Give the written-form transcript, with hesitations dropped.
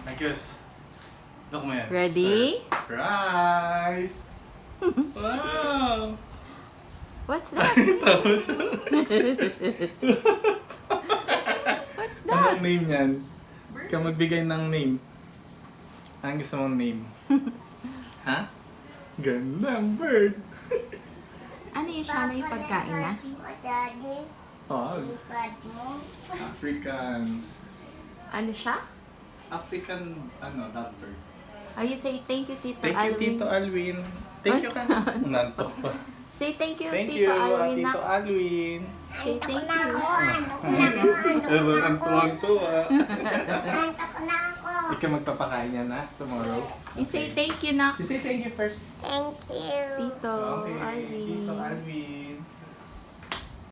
I guess. Look mo yan. Ready? Surprise! Wow! What's that? Tapos siya. What's that? Anong name yan? Ikaw magbigay ng name. Anong gusto mong name? Ha? Gandang bird! Ano yun siya? May pagkain na? Daddy, Oh, lipad mo. African. Ano siya? African, lovebird. Oh, you say thank you, Tito Thank you, Alvin. Tito Alvin. Thank you ka na. Nantok pa. Say thank you, Thank Tito you, Alvin. Tito Alvin. Say Antok thank na you. ako, antok na ako, antok Ang tuwang-tuwa. antok na ako. Ikaw magpapakain niya na tomorrow. You say thank you na, You say thank you first. Thank you. Tito Okay, Alvin. Tito Alvin.